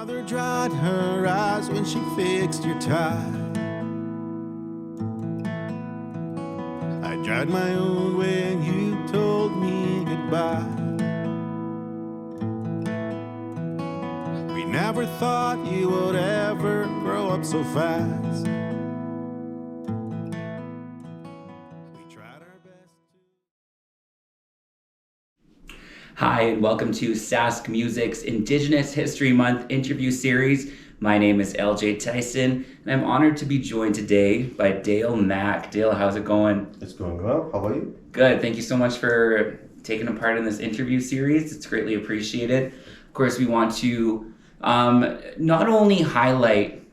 Mother dried her eyes when she fixed your tie. I dried my own when you told me goodbye. We never thought you would ever grow up so fast. We tried our best to... Hi, and welcome to Sask Music's Indigenous History Month interview series. My name is LJ Tyson, and I'm honored to be joined today by Dale Mack. Dale, how's it going? It's going well. How about you? Good. Thank you so much for taking a part in this interview series. It's greatly appreciated. Of course, we want to not only highlight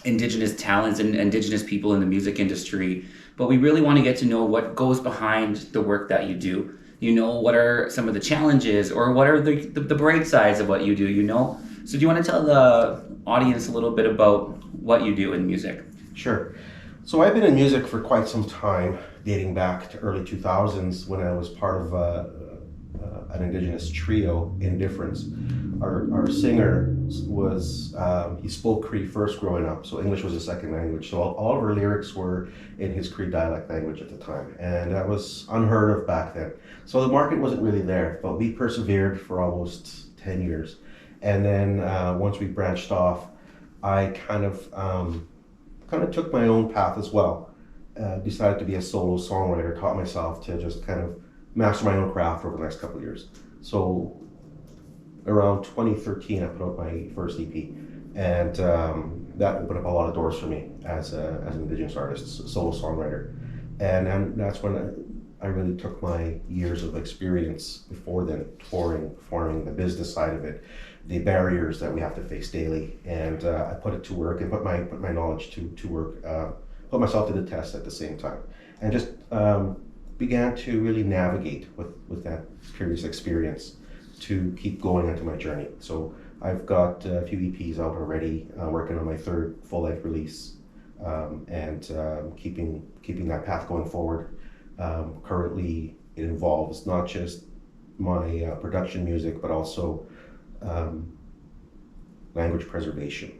Indigenous talents and Indigenous people in the music industry, but we really want to get to know what goes behind the work that you do. You know, what are some of the challenges, or what are the bright sides of what you do, you know? So do you want to tell the audience a little bit about what you do in music? Sure. So I've been in music for quite some time, dating back to early 2000s when I was part of an Indigenous trio, Indifference. Our singer was, he spoke Cree first growing up, so English was his second language. So all of our lyrics were in his Cree dialect language at the time, and that was unheard of back then. So the market wasn't really there, but we persevered for almost 10 years. And then once we branched off, I kind of took my own path as well. Decided to be a solo songwriter, taught myself to just kind of master my own craft over the next couple of years. So around 2013, I put out my first EP, and that opened up a lot of doors for me as an Indigenous artist, solo songwriter. And then that's when I really took my years of experience before then, touring, performing, the business side of it, the barriers that we have to face daily, and I put it to work and put my knowledge to work, put myself to the test at the same time, and just began to really navigate with that previous experience to keep going into my journey. So I've got a few EPs out already, working on my third full-length release, and keeping that path going forward. Currently, it involves not just my production music, but also language preservation.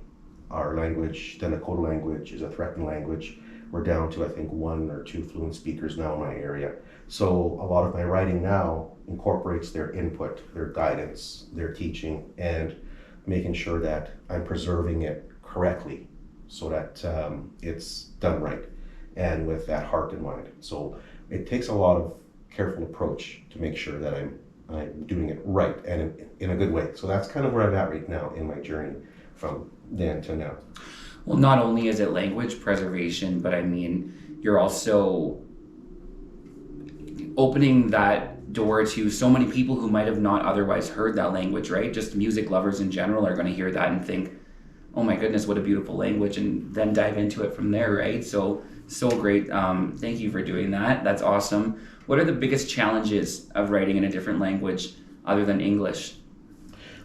Our language, the Nakota language, is a threatened language. We're down to, I think, 1 or 2 fluent speakers now in my area. So a lot of my writing now incorporates their input, their guidance, their teaching, and making sure that I'm preserving it correctly so that it's done right and with that heart in mind. So it takes a lot of careful approach to make sure that I'm doing it right and in a good way. So that's kind of where I'm at right now in my journey from then to now. Well, not only is it language preservation, but I mean, you're also opening that door to so many people who might have not otherwise heard that language, right? Just music lovers in general are going to hear that and think, oh my goodness, what a beautiful language, and then dive into it from there, right? So great. Thank you for doing that. That's awesome. What are the biggest challenges of writing in a different language other than English?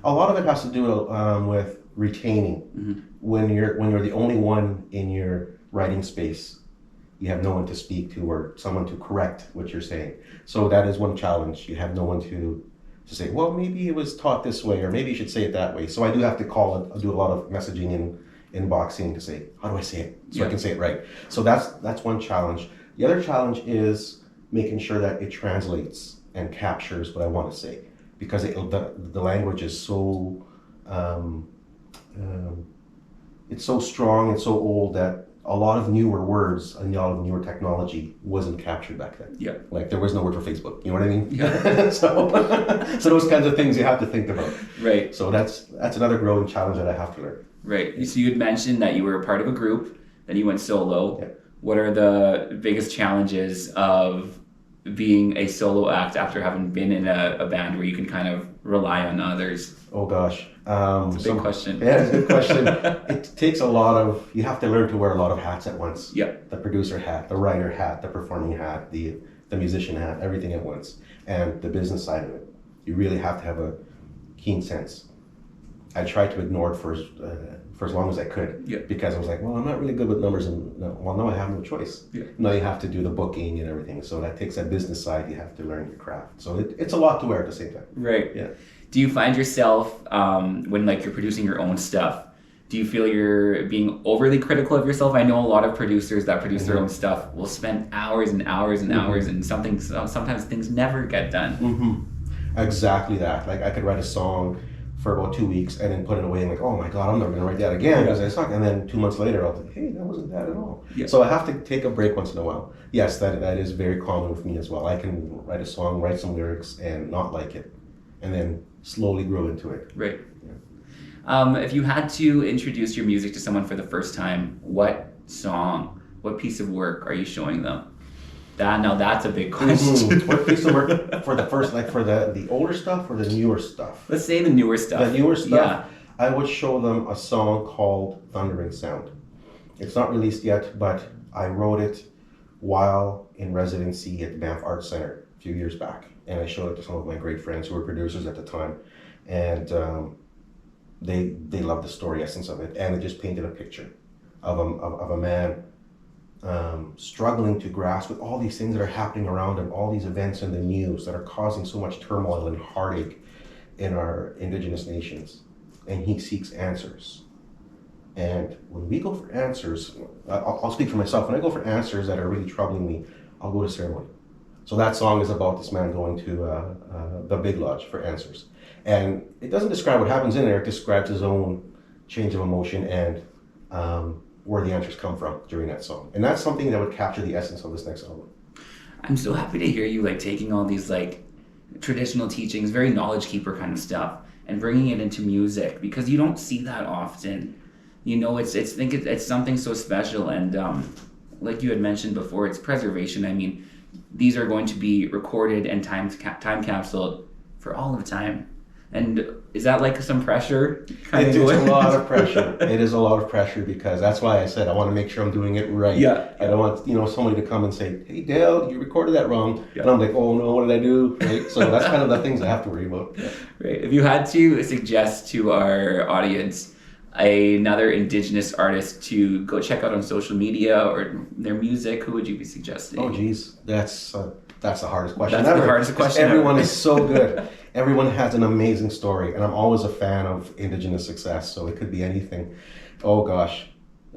A lot of it has to do with retaining. Mm-hmm. When you're the only one in your writing space, you have no one to speak to or someone to correct what you're saying. So that is one challenge. You have no one to say, well, maybe it was taught this way, or maybe you should say it that way. So I do have to do a lot of messaging and inboxing to say, how do I say it so I can say it right? So that's one challenge. The other challenge is making sure that it translates and captures what I want to say, because the language is so it's so strong and so old that a lot of newer words and a lot of newer technology wasn't captured back then. Yeah. Like there was no word for Facebook. You know what I mean? Yeah. so those kinds of things you have to think about. Right. So that's another growing challenge that I have to learn. Right. So you had mentioned that you were a part of a group, then you went solo. Yeah. What are the biggest challenges of being a solo act after having been in a band where you can kind of rely on others? Oh gosh. It's a big question. Yeah, it's a good question. It takes you have to learn to wear a lot of hats at once. Yep. The producer hat, the writer hat, the performing hat, the musician hat, everything at once. And the business side of it. You really have to have a keen sense. I tried to ignore it for as long as I could, because I was like, well, I'm not really good with numbers, and now I have no choice. Yeah. Now you have to do the booking and everything, so that takes that business side. You have to learn your craft. So it's a lot to wear at the same time. Right. Yeah. Do you find yourself when like you're producing your own stuff? Do you feel you're being overly critical of yourself? I know a lot of producers that produce their own stuff will spend hours and hours and hours, and sometimes things never get done. Exactly that. Like I could write a song for about 2 weeks and then put it away and like, oh my God, I'm never gonna write that again because I suck. And then 2 months later, I'll think, hey, that wasn't bad at all. Yeah. So I have to take a break once in a while. Yes, that is very common with me as well. I can write a song, write some lyrics, and not like it, and then slowly grow into it. Right. If you had to introduce your music to someone for the first time, what song, what piece of work are you showing them? That's a big question. What piece of work for the first, like for the older stuff or the newer stuff? Let's say the newer stuff. The newer stuff, Yeah. I would show them a song called Thundering Sound. It's not released yet, but I wrote it while in residency at the Banff Arts Center a few years back. And I showed it to some of my great friends who were producers at the time. And they loved the story essence of it. And it just painted a picture of a man struggling to grasp with all these things that are happening around him, all these events in the news that are causing so much turmoil and heartache in our Indigenous nations. And he seeks answers. And when we go for answers, I'll speak for myself. When I go for answers that are really troubling me, I'll go to ceremony. So that song is about this man going to the Big Lodge for answers. And it doesn't describe what happens in there, it describes his own change of emotion and where the answers come from during that song. And that's something that would capture the essence of this next album. I'm so happy to hear you like taking all these like traditional teachings, very knowledge keeper kind of stuff, and bringing it into music, because you don't see that often. You know, it's something so special, and like you had mentioned before, it's preservation. I mean, these are going to be recorded and time capsuled for all of time. And is that like some pressure? It's a lot of pressure. It is a lot of pressure because that's why I said I want to make sure I'm doing it right. Yeah. I don't want somebody to come and say, "Hey Dale, you recorded that wrong," Yeah. and I'm like, "Oh no, what did I do?" Right. So that's kind of the things I have to worry about. Yeah. Right. If you had to suggest to our audience another Indigenous artist to go check out on social media or their music, who would you be suggesting? Oh geez, that's the hardest question That's ever. the hardest question Everyone ever. is so good. Everyone has an amazing story, and I'm always a fan of Indigenous success. So it could be anything. Oh gosh,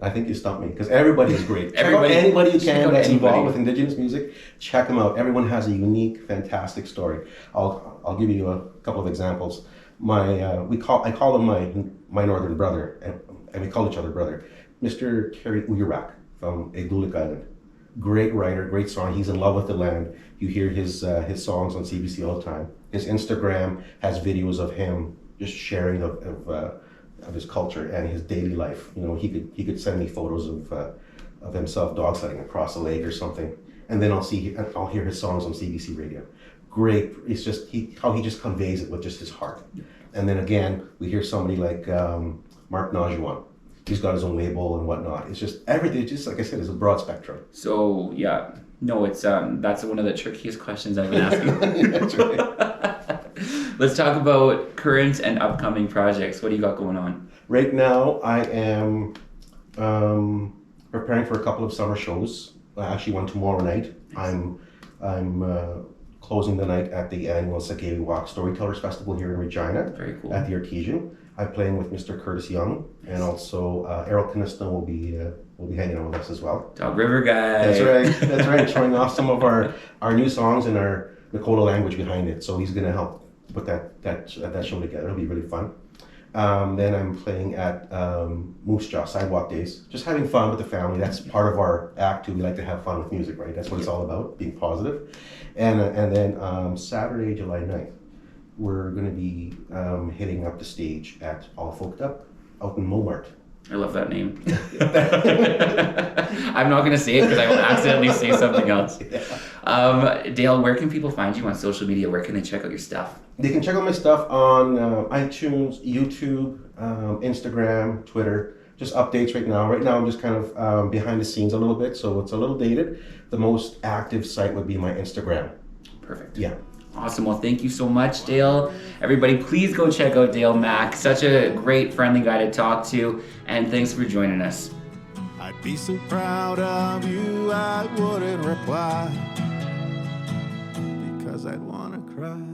I think you stumped me because everybody is great. Check out anybody you can that's involved with Indigenous music. Check them out. Everyone has a unique, fantastic story. I'll give you a couple of examples. I call him my northern brother, and we call each other brother. Mr. Kerry Uyarak from Eglulik Island. Great writer, great song. He's in love with the land. You hear his songs on CBC all the time. His Instagram has videos of him just sharing of his culture and his daily life. You know, he could send me photos of himself dog sledding across a lake or something, and then I'll hear his songs on CBC radio. Great. It's just how he just conveys it with just his heart. And then again, we hear somebody like Mark Najuan. He's got his own label and whatnot. It's just everything. Just like I said, it's a broad spectrum. So yeah, no, it's that's one of the trickiest questions I've been asking. That's right. Let's talk about current and upcoming projects. What do you got going on? Right now, I am preparing for a couple of summer shows. Actually, one tomorrow night. I'm closing the night at the annual Sakeli Walk Storytellers Festival here in Regina. Very cool. At the Artesian. I'm playing with Mr. Curtis Young, and also Errol Kniston will be hanging out with us as well. Dog River guy. That's right. Showing off some of our new songs and our Nakota language behind it. So he's going to help put that show together. It'll be really fun. Then I'm playing at Moose Jaw Sidewalk Days. Just having fun with the family. That's part of our act too. We like to have fun with music, right? That's what it's all about, being positive. And then Saturday, July 9th, we're going to be hitting up the stage at All Folked Up out in Momart. I love that name. I'm not going to say it because I will accidentally say something else. Dale, where can people find you on social media? Where can they check out your stuff? They can check out my stuff on iTunes, YouTube, Instagram, Twitter. Just updates right now. Right now I'm just kind of behind the scenes a little bit, so it's a little dated. The most active site would be my Instagram. Perfect. Yeah. Awesome. Well, thank you so much, Dale. Everybody, please go check out Dale Mack. Such a great, friendly guy to talk to. And thanks for joining us. I'd be so proud of you, I wouldn't reply, because I'd want to cry.